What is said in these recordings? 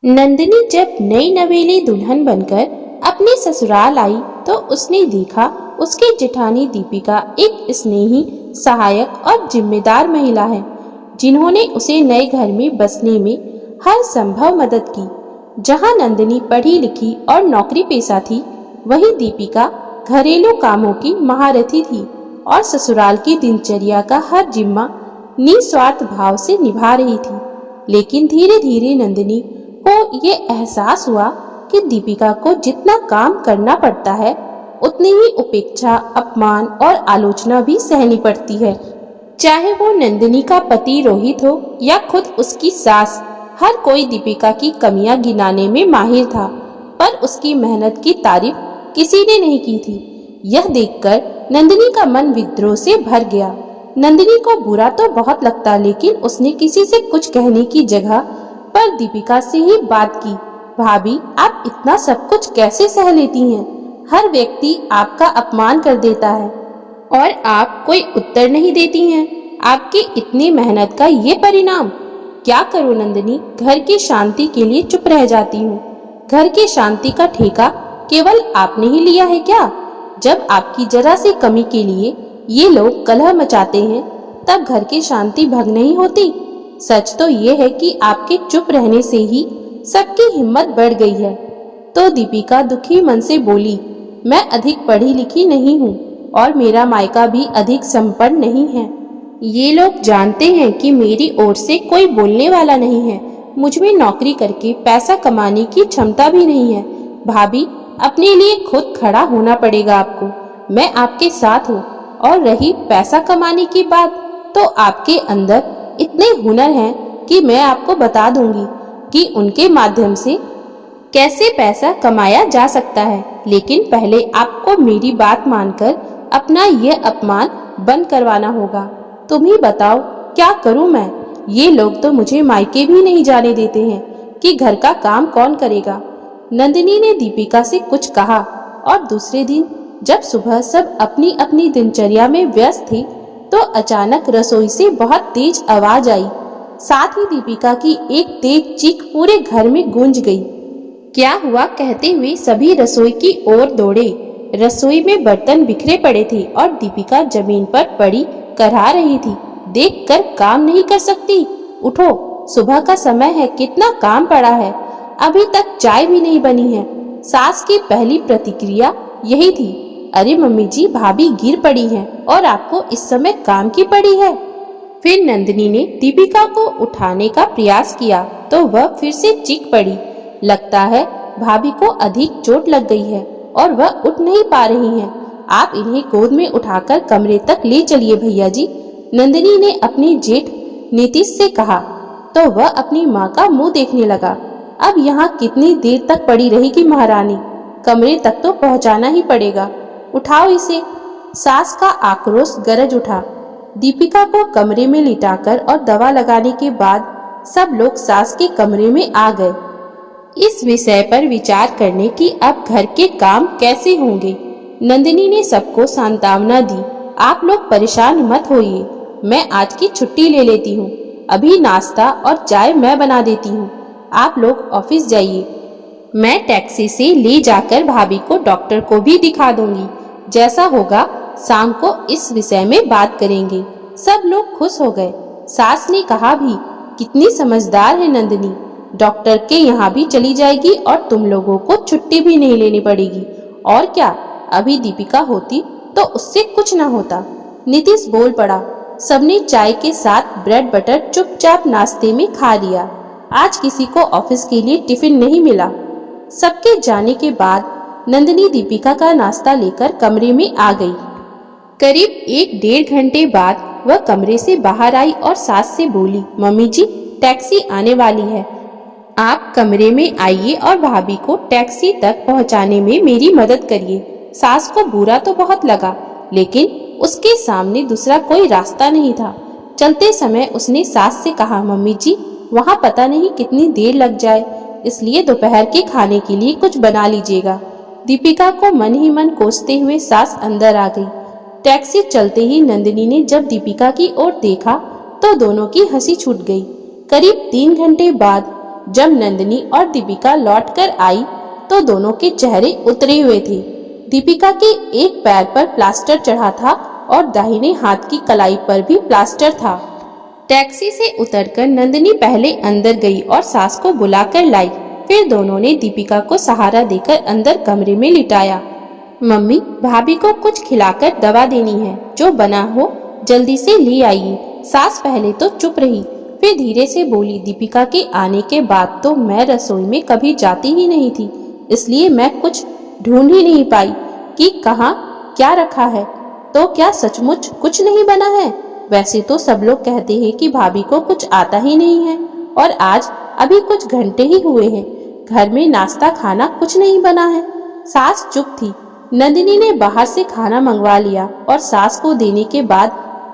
नंदिनी जब नई नवेली दुल्हन बनकर अपने ससुराल आई तो उसने देखा उसकी जेठानी दीपिका एक स्नेही, सहायक और जिम्मेदार महिला है, जिन्होंने उसे नए घर में बसने में हर संभव मदद की। जहां नंदिनी पढ़ी लिखी और नौकरी पेशा थी, वहीं दीपिका घरेलू कामों की महारथी थी और ससुराल की दिनचर्या का हर जिम्मा निस्वार्थ भाव से निभा रही थी। लेकिन धीरे धीरे नंदिनी को ये एहसास हुआ कि दीपिका को जितना काम करना पड़ता है, उतनी ही उपेक्षा, अपमान और आलोचना भी सहनी पड़ती है। चाहे वो नंदिनी का पति रोहित हो या खुद उसकी सास, हर कोई दीपिका की कमियां गिनाने में माहिर था, पर उसकी मेहनत की तारीफ किसी ने नहीं की थी। यह देखकर नंदिनी का मन विद्रोह से भर गया। नंदिनी को बुरा तो बहुत लगता, लेकिन उसने किसी से कुछ कहने की जगह पर दीपिका से ही बात की। भाभी, आप इतना सब कुछ कैसे सह लेती हैं? हर व्यक्ति आपका अपमान कर देता है और आप कोई उत्तर नहीं देती हैं। आपकी इतनी मेहनत का ये परिणाम। क्या करूं नंदिनी, घर की शांति के लिए चुप रह जाती हूँ। घर की शांति का ठेका केवल आपने ही लिया है क्या? जब आपकी जरा सी कमी के लिए ये लोग कलह मचाते हैं, तब घर की शांति भंग नहीं होती। सच तो ये है कि आपके चुप रहने से ही सबकी हिम्मत बढ़ गई है। तो दीपिका दुखी मन से बोली, मैं अधिक पढ़ी लिखी नहीं हूँ और मेरा मायका भी अधिक संपन्न नहीं है। ये लोग जानते हैं कि मेरी ओर से कोई बोलने वाला नहीं है। मुझ में नौकरी करके पैसा कमाने की क्षमता भी नहीं है। भाभी, अपने लिए खुद खड़ा होना पड़ेगा आपको। मैं आपके साथ हूँ। और रही पैसा कमाने की बात, तो आपके अंदर इतने हुनर हैं कि मैं आपको बता दूंगी कि उनके माध्यम से कैसे पैसा कमाया जा सकता है। लेकिन पहले आपको मेरी बात मानकर अपना ये अपमान बंद करवाना होगा। तुम ही बताओ, क्या करूं मैं? ये लोग तो मुझे मायके भी नहीं जाने देते हैं कि घर का काम कौन करेगा। नंदिनी ने दीपिका से कुछ कहा और दूसरे दिन जब सुबह सब अपनी अपनी दिनचर्या में व्यस्त थे, तो अचानक रसोई से बहुत तेज आवाज आई। साथ ही दीपिका की एक तेज चीख पूरे घर में गूंज गई। क्या हुआ कहते हुए सभी रसोई की ओर दौड़े। रसोई में बर्तन बिखरे पड़े थे और दीपिका जमीन पर पड़ी करहा रही थी। देखकर काम नहीं कर सकती? उठो, सुबह का समय है, कितना काम पड़ा है। अभी तक चाय भी नहीं बनी है। सास की पहली प्रतिक्रिया यही थी, अरे मम्मी जी, भाभी गिर पड़ी हैं और आपको इस समय काम की पड़ी है। फिर नंदिनी ने दीपिका को उठाने का प्रयास किया तो वह फिर से चीख पड़ी। लगता है भाभी को अधिक चोट लग गई है और वह उठ नहीं पा रही हैं। आप इन्हें गोद में उठाकर कमरे तक ले चलिए भैया जी, नंदिनी ने अपनी जेठ नीतीश से कहा। तो वह अपनी माँ का मुंह देखने लगा। अब यहाँ कितनी देर तक पड़ी रहेगी महारानी? कमरे तक तो पहुँचाना ही पड़ेगा। उठाओ इसे। सास का आक्रोश गरज उठा। दीपिका को कमरे में लिटाकर और दवा लगाने के बाद सब लोग सास के कमरे में आ गए। इस विषय पर विचार करने की अब घर के काम कैसे होंगे। नंदिनी ने सबको सांत्वना दी। आप लोग परेशान मत होइए, मैं आज की छुट्टी ले लेती हूँ। अभी नाश्ता और चाय मैं बना देती हूँ। आप लोग ऑफिस जाइए। मैं टैक्सी से ले जाकर भाभी को डॉक्टर को भी दिखा दूंगी। जैसा होगा शाम को इस विषय में बात करेंगे। सब लोग खुश हो गए। सास ने कहा भी, कितनी समझदार है नंदिनी, डॉक्टर के यहाँ भी चली जाएगी और तुम लोगों को छुट्टी भी नहीं लेनी पड़ेगी। और क्या, अभी दीपिका होती तो उससे कुछ ना होता। नीतीश बोल पड़ा। सबने चाय के साथ ब्रेड बटर चुपचाप नाश्ते में खा लिया। आज किसी को ऑफिस के लिए टिफिन नहीं मिला। सबके जाने के बाद नंदिनी दीपिका का नाश्ता लेकर कमरे में आ गई। करीब 1-1.5 घंटे बाद वह कमरे से बाहर आई और सास से बोली, मम्मी जी, टैक्सी आने वाली है। आप कमरे में आइए और भाभी को टैक्सी तक पहुंचाने में मेरी मदद करिए। सास को बुरा तो बहुत लगा, लेकिन उसके सामने दूसरा कोई रास्ता नहीं था। चलते समय उसने सास से कहा, मम्मी जी, वहाँ पता नहीं कितनी देर लग जाए, इसलिए दोपहर के खाने के लिए कुछ बना लीजिएगा। दीपिका को मन ही मन कोसते हुए सास अंदर आ गई। टैक्सी चलते ही नंदिनी ने जब दीपिका की ओर देखा तो दोनों की हंसी छूट गई। करीब 3 घंटे बाद जब नंदिनी और दीपिका लौटकर आई तो दोनों के चेहरे उतरे हुए थे। दीपिका के एक पैर पर प्लास्टर चढ़ा था और दाहिने हाथ की कलाई पर भी प्लास्टर था। टैक्सी से उतरकर नंदिनी पहले अंदर गई और सास को बुलाकर लाई। फिर दोनों ने दीपिका को सहारा देकर अंदर कमरे में लिटाया। मम्मी, भाभी को कुछ खिलाकर दवा देनी है, जो बना हो जल्दी से ले आइए। सास पहले तो चुप रही, फिर धीरे से बोली, दीपिका के आने के बाद तो मैं रसोई में कभी जाती ही नहीं थी, इसलिए मैं कुछ ढूंढ ही नहीं पाई कि कहाँ क्या रखा है। तो क्या सचमुच कुछ नहीं बना है? वैसे तो सब लोग कहते हैं कि भाभी को कुछ आता ही नहीं है, और आज अभी कुछ घंटे ही हुए हैं, घर में नाश्ता खाना कुछ नहीं बना है। सास चुप थी। नंदिनी ने बाहर से खाना मंगवा लिया और सास को देने के बाद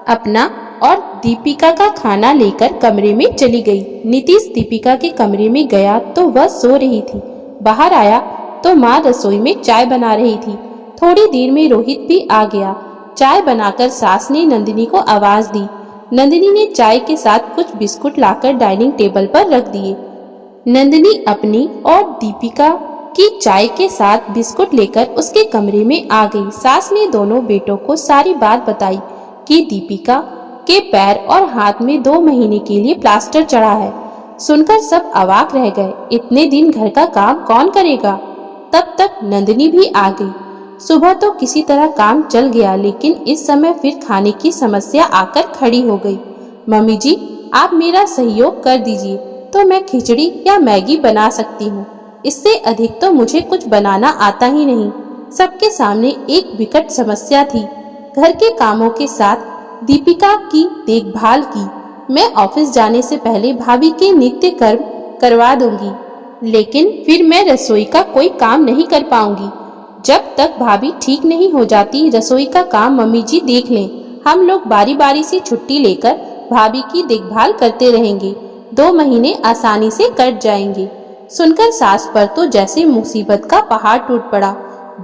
अपना और दीपिका का खाना लेकर कमरे में चली गई। नीतीश दीपिका के कमरे में गया तो वह सो रही थी। बाहर आया तो माँ रसोई में चाय बना रही थी। थोड़ी देर में रोहित भी आ गया। चाय बनाकर सास ने नंदिनी को आवाज दी। नंदिनी ने चाय के साथ कुछ बिस्कुट लाकर डाइनिंग टेबल पर रख दिए। नंदिनी अपनी और दीपिका की चाय के साथ बिस्कुट लेकर उसके कमरे में आ गई। सास ने दोनों बेटों को सारी बात बताई कि दीपिका के पैर और हाथ में 2 महीने के लिए प्लास्टर चढ़ा है। सुनकर सब अवाक रह गए। इतने दिन घर का काम कौन करेगा? तब तक नंदिनी भी आ गई। सुबह तो किसी तरह काम चल गया, लेकिन इस समय फिर खाने की समस्या आकर खड़ी हो गई। मम्मी जी, आप मेरा सहयोग कर दीजिए तो मैं खिचड़ी या मैगी बना सकती हूँ। इससे अधिक तो मुझे कुछ बनाना आता ही नहीं। सबके सामने एक विकट समस्या थी। घर के कामों के साथ दीपिका की देखभाल की। मैं ऑफिस जाने से पहले भाभी के नित्य कर्म करवा दूंगी, लेकिन फिर मैं रसोई का कोई काम नहीं कर पाऊंगी। जब तक भाभी ठीक नहीं हो जाती, रसोई का काम मम्मी जी देख लें। हम लोग बारी बारी से छुट्टी लेकर भाभी की देखभाल करते रहेंगे। 2 महीने आसानी से कट जाएंगे। सुनकर सास पर तो जैसे मुसीबत का पहाड़ टूट पड़ा।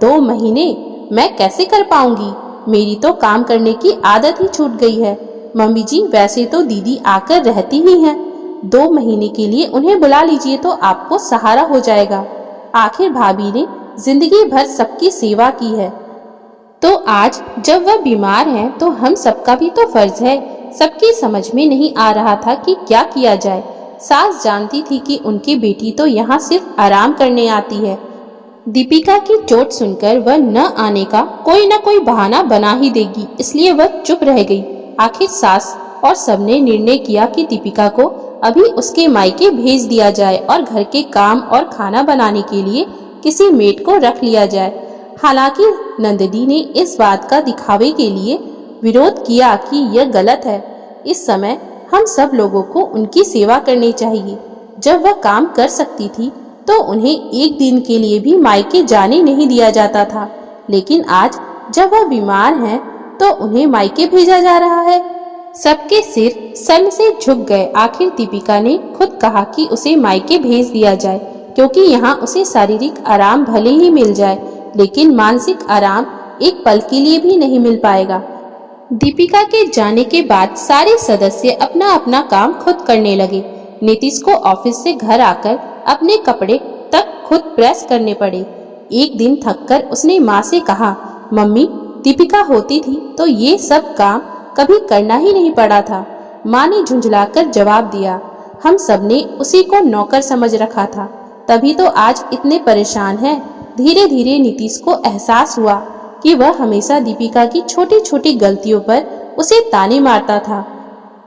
2 महीने मैं कैसे कर पाऊंगी? मेरी तो काम करने की आदत ही छूट गई है। मम्मी जी, वैसे तो दीदी आकर रहती ही हैं। 2 महीने के लिए उन्हें बुला लीजिए तो आपको सहारा हो जाएगा। आखिर भाभी ने जिंदगी भर सबकी सेवा की है, तो आज जब वह बीमार है तो हम सबका भी तो फर्ज है। सबकी समझ में नहीं आ रहा था कि क्या किया जाए। सास जानती थी कि उनकी बेटी तो यहाँ सिर्फ आराम करने आती है। दीपिका की चोट सुनकर वह न आने का कोई न कोई बहाना बना ही देगी, इसलिए वह चुप रह गई। आखिर सास और सबने निर्णय किया कि दीपिका को अभी उसके मायके भेज दिया जाए और घर के काम और खाना बनाने के लिए किसी मेड को रख लिया जाए। हालांकि नंदिनी ने इस बात का दिखावे के लिए विरोध किया कि यह गलत है। इस समय हम सब लोगों को उनकी सेवा करनी चाहिए। जब वह काम कर सकती थी तो उन्हें एक दिन के लिए भी मायके जाने नहीं दिया जाता था, लेकिन आज जब वह बीमार हैं तो उन्हें मायके भेजा जा रहा है। सबके सिर शर्म से झुक गए। आखिर दीपिका ने खुद कहा कि उसे मायके भेज दिया जाए, क्योंकि यहाँ उसे शारीरिक आराम भले ही मिल जाए, लेकिन मानसिक आराम एक पल के लिए भी नहीं मिल पाएगा। दीपिका के जाने के बाद सारे सदस्य अपना अपना काम खुद करने लगे। नीतीश को ऑफिस से घर आकर अपने कपड़े तक खुद प्रेस करने पड़े। एक दिन थककर उसने माँ से कहा, मम्मी, दीपिका होती थी तो ये सब काम कभी करना ही नहीं पड़ा था। माँ ने झुंझलाकर जवाब दिया, हम सबने उसी को नौकर समझ रखा था, तभी तो आज इतने परेशान हैं। धीरे धीरे नीतीश को एहसास हुआ कि वह हमेशा दीपिका की छोटी छोटी गलतियों पर उसे ताने मारता था।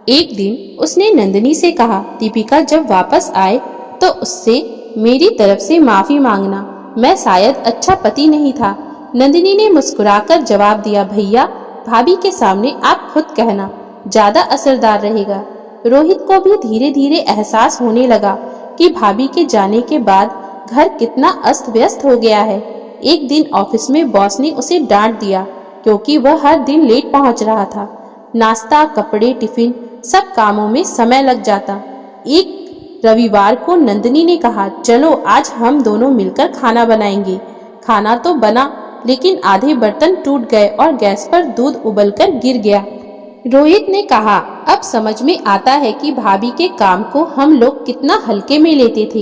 एक दिन उसने नंदिनी से कहा, दीपिका जब वापस आए तो उससे मेरी तरफ से माफी मांगना। मैं शायद अच्छा पति नहीं था। नंदिनी ने मुस्कुराकर जवाब दिया, भैया, भाभी के सामने आप खुद कहना, ज्यादा असरदार रहेगा। रोहित को भी धीरे धीरे एहसास होने लगा कि भाभी के जाने के बाद घर कितना अस्त व्यस्त हो गया है। एक दिन ऑफिस में बॉस ने उसे डांट दिया क्योंकि वह हर दिन लेट पहुंच रहा था। नाश्ता, कपड़े, टिफिन, सब कामों में समय लग जाता। एक रविवार को नंदिनी ने कहा, चलो आज हम दोनों मिलकर खाना बनाएंगे। खाना तो बना, लेकिन आधे बर्तन टूट गए और गैस पर दूध उबलकर गिर गया। रोहित ने कहा, अब समझ में आता है कि भाभी के काम को हम लोग कितना हल्के में लेते थे।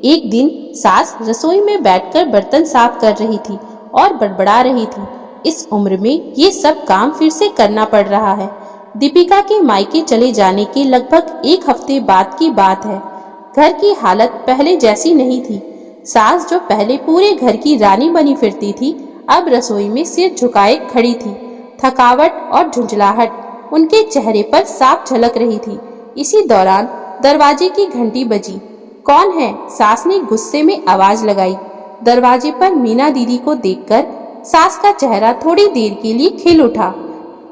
एक दिन सास रसोई में बैठकर बर्तन साफ कर रही थी और बड़बड़ा रही थी, इस उम्र में ये सब काम फिर से करना पड़ रहा है। दीपिका के मायके चले जाने के लगभग एक हफ्ते बाद की बात है। घर की हालत पहले जैसी नहीं थी। सास जो पहले पूरे घर की रानी बनी फिरती थी, अब रसोई में सिर झुकाए खड़ी थी। थकावट और झुंझलाहट उनके चेहरे पर साफ झलक रही थी। इसी दौरान दरवाजे की घंटी बजी। कौन है? सास ने गुस्से में आवाज लगाई। दरवाजे पर मीना दीदी को देखकर सास का चेहरा थोड़ी देर के लिए खिल उठा।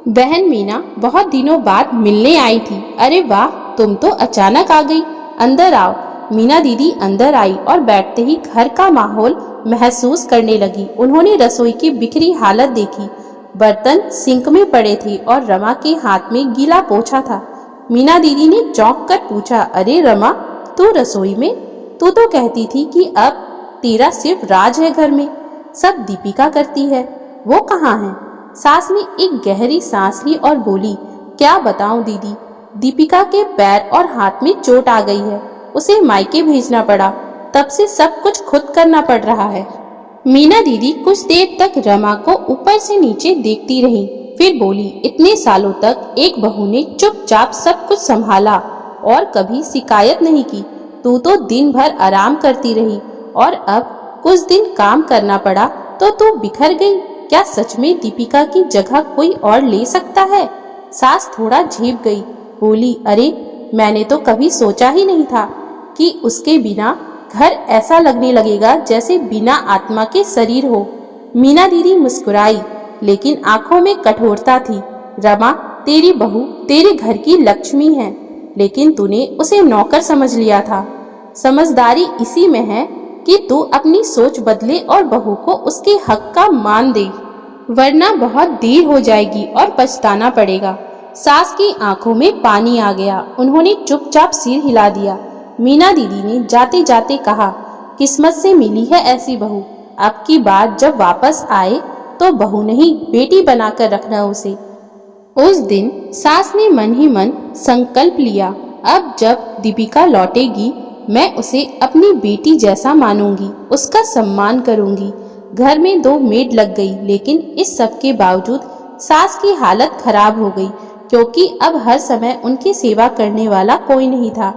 बहन मीना बहुत दिनों बाद मिलने आई थी। अरे वाह, तुम तो अचानक आ गई। अंदर आओ। मीना दीदी अंदर आई और बैठते ही घर का माहौल महसूस करने लगी। उन्होंने रसोई की बिखरी हालत देखी। बर्तन सिंक में पड़े थे और रमा के हाथ में गीला पोछा था। मीना दीदी ने चौंक कर पूछा, अरे रमा, तू रसोई में? तू तो कहती थी कि अब तेरा सिर्फ राज है घर में, सब दीपिका करती है। वो कहाँ है? सास ने एक गहरी सांस ली और बोली, क्या बताऊं दीदी, दीपिका के पैर और हाथ में चोट आ गई है। उसे मायके भेजना पड़ा, तब से सब कुछ खुद करना पड़ रहा है। मीना दीदी कुछ देर तक रमा को ऊपर से नीचे देखती रही, फिर बोली, इतने सालों तक एक बहू ने चुपचाप सब कुछ संभाला और कभी शिकायत नहीं की। तू तो दिन भर आराम करती रही और अब कुछ दिन काम करना पड़ा तो तू बिखर गई। क्या सच में दीपिका की जगह कोई और ले सकता है? सास थोड़ा झेप गई, बोली, अरे मैंने तो कभी सोचा ही नहीं था कि उसके बिना घर ऐसा लगने लगेगा जैसे बिना आत्मा के शरीर हो। मीना दीदी मुस्कुराई, लेकिन आंखों में कठोरता थी। रमा, तेरी बहू तेरे घर की लक्ष्मी है, लेकिन तूने उसे नौकर समझ लिया था। समझदारी इसी में है कि तू अपनी सोच बदले और बहू को उसके हक का मान दे, वरना बहुत देर हो जाएगी और पछताना पड़ेगा। सास की आंखों में पानी आ गया। उन्होंने चुपचाप सिर हिला दिया। मीना दीदी ने जाते जाते कहा, किस्मत से मिली है ऐसी बहू। अब की बार जब वापस आए तो बहू नहीं बेटी बनाकर रखना उसे। उस दिन सास ने मन ही मन संकल्प लिया, अब जब दीपिका लौटेगी मैं उसे अपनी बेटी जैसा मानूंगी, उसका सम्मान करूंगी। घर में 2 मेड लग गई, लेकिन इस सब के बावजूद सास की हालत खराब हो गई, क्योंकि अब हर समय उनकी सेवा करने वाला कोई नहीं था।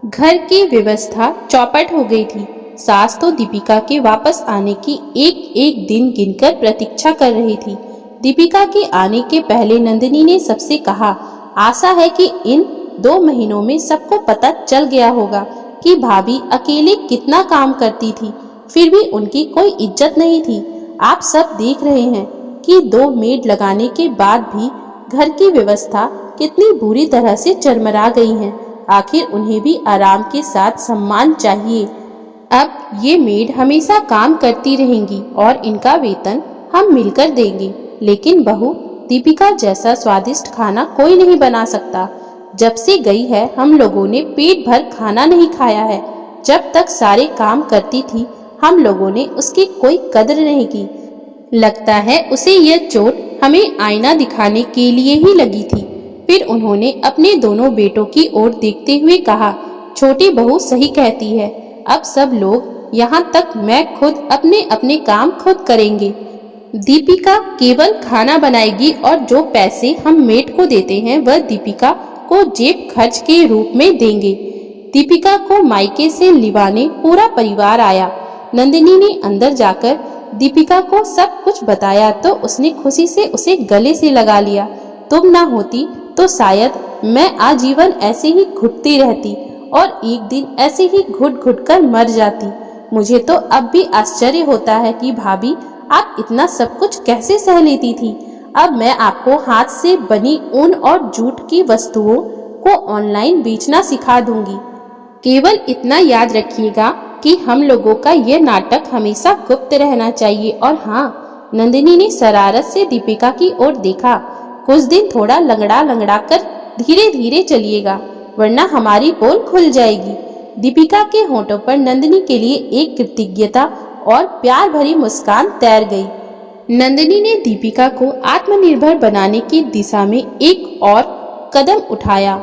घर की व्यवस्था चौपट हो गई थी। सास तो दीपिका के वापस आने की एक एक दिन गिनकर प्रतीक्षा कर रही थी। दीपिका के आने के पहले नंदिनी ने सबसे कहा, आशा है कि इन 2 महीनों में सबको पता चल गया होगा कि भाभी अकेले कितना काम करती थी, फिर भी उनकी कोई इज्जत नहीं थी। आप सब देख रहे हैं कि 2 मेड लगाने के बाद भी घर की व्यवस्था कितनी बुरी तरह से चरमरा गई है। आखिर उन्हें भी आराम के साथ सम्मान चाहिए। अब ये मेड हमेशा काम करती रहेंगी और इनका वेतन हम मिलकर देंगे, लेकिन बहू दीपिका जैसा स्वादिष्ट खाना कोई नहीं बना सकता। जब से गई है हम लोगों ने पेट भर खाना नहीं खाया है। जब तक सारे काम करती थी हम लोगों ने उसकी कोई कदर नहीं की। लगता है उसे यह चोट हमें आईना दिखाने के लिए ही लगी थी। फिर उन्होंने अपने दोनों बेटों की ओर देखते हुए कहा, छोटी बहू सही कहती है, अब सब लोग यहाँ तक मैं खुद अपने अपने काम खुद करेंगे। दीपिका केवल खाना बनाएगी और जो पैसे हम मेड को देते हैं वह दीपिका को जेब खर्च के रूप में देंगे। दीपिका को मायके से लिवाने पूरा परिवार आया। नंदिनी ने अंदर जाकर दीपिका को सब कुछ बताया तो उसने खुशी से उसे गले से लगा लिया। तुम ना होती तो शायद मैं आजीवन ऐसे ही घुटती रहती और एक दिन ऐसे ही घुट घुट कर मर जाती। मुझे तो अब भी आश्चर्य होता है कि भाभी आप इतना सब कुछ कैसे सह लेती थी। अब मैं आपको हाथ से बनी ऊन और जूट की वस्तुओं को ऑनलाइन बेचना सिखा दूंगी। केवल इतना याद रखिएगा कि हम लोगों का यह नाटक हमेशा गुप्त रहना चाहिए। और हाँ, नंदिनी ने शरारत से दीपिका की ओर देखा, कुछ दिन थोड़ा लंगड़ा लंगड़ा कर धीरे धीरे चलिएगा, वरना हमारी पोल खुल जाएगी। दीपिका के होठों पर नंदिनी के लिए एक कृतज्ञता और प्यार भरी मुस्कान तैर गई। नंदिनी ने दीपिका को आत्मनिर्भर बनाने की दिशा में एक और कदम उठाया।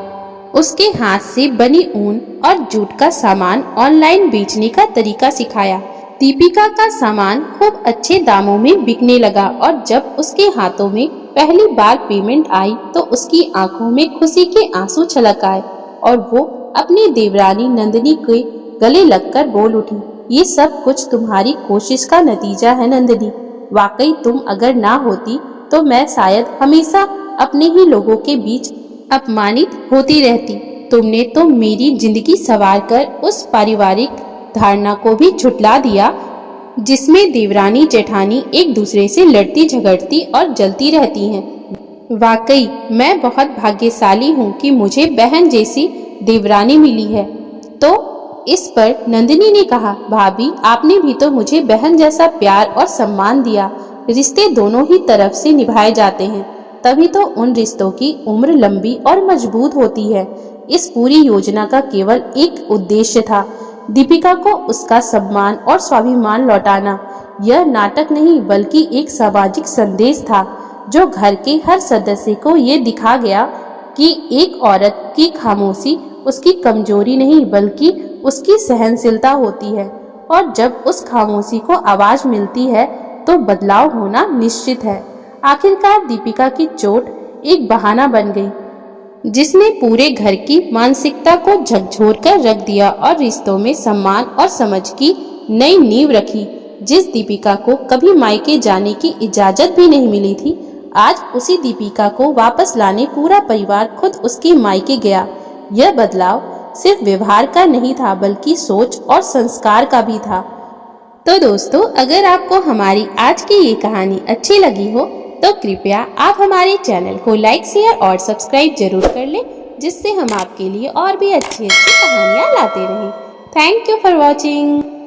उसके हाथ से बनी ऊन और जूट का सामान ऑनलाइन बेचने का तरीका सिखाया। दीपिका का सामान खूब अच्छे दामों में बिकने लगा और जब उसके हाथों में पहली बार पेमेंट आई तो उसकी आंखों में खुशी के आंसू छलक आए और वो अपनी देवरानी नंदिनी के गले लगकर बोल उठी, ये सब कुछ तुम्हारी कोशिश का नतीजा है नंदिनी। वाकई तुम अगर ना होती तो मैं शायद हमेशा अपने ही लोगों के बीच अपमानित होती रहती। तुमने तो मेरी जिंदगी संवार कर उस पारिवारिक धारणा को भी झुठला दिया जिसमें देवरानी जेठानी एक दूसरे से लड़ती झगड़ती और जलती रहती हैं। वाकई मैं बहुत भाग्यशाली हूँ कि मुझे बहन जैसी देवरानी मिली है। तो इस पर नंदिनी ने कहा, भाभी आपने भी तो मुझे बहन जैसा प्यार और सम्मान दिया। रिश्ते दोनों ही तरफ से निभाए जाते हैं, तभी तो उन रिश्तों की उम्र लंबी और मजबूत होती है। इस पूरी योजना का केवल एक उद्देश्य था, दीपिका को उसका सम्मान और स्वाभिमान लौटाना। यह नाटक नहीं बल्कि एक सामाजिक संदेश था जो घर के हर सदस्य को ये दिखा गया कि एक औरत की खामोशी उसकी कमजोरी नहीं बल्कि उसकी सहनशीलता होती है और जब उस खामोशी को आवाज मिलती है तो बदलाव होना निश्चित है। आखिरकार दीपिका की चोट एक बहाना बन गई जिसने पूरे घर की मानसिकता को झकझोर कर रख दिया और रिश्तों में सम्मान और समझ की नई नींव रखी। जिस दीपिका को कभी मायके जाने की इजाजत भी नहीं मिली थी, आज उसी दीपिका को वापस लाने पूरा परिवार खुद उसके मायके गया। यह बदलाव सिर्फ व्यवहार का नहीं था बल्कि सोच और संस्कार का भी था। तो दोस्तों, अगर आपको हमारी आज की ये कहानी अच्छी लगी हो तो कृपया आप हमारे चैनल को लाइक, शेयर और सब्सक्राइब जरूर कर लें, जिससे हम आपके लिए और भी अच्छी अच्छी कहानियाँ लाते रहें। Thank you for watching.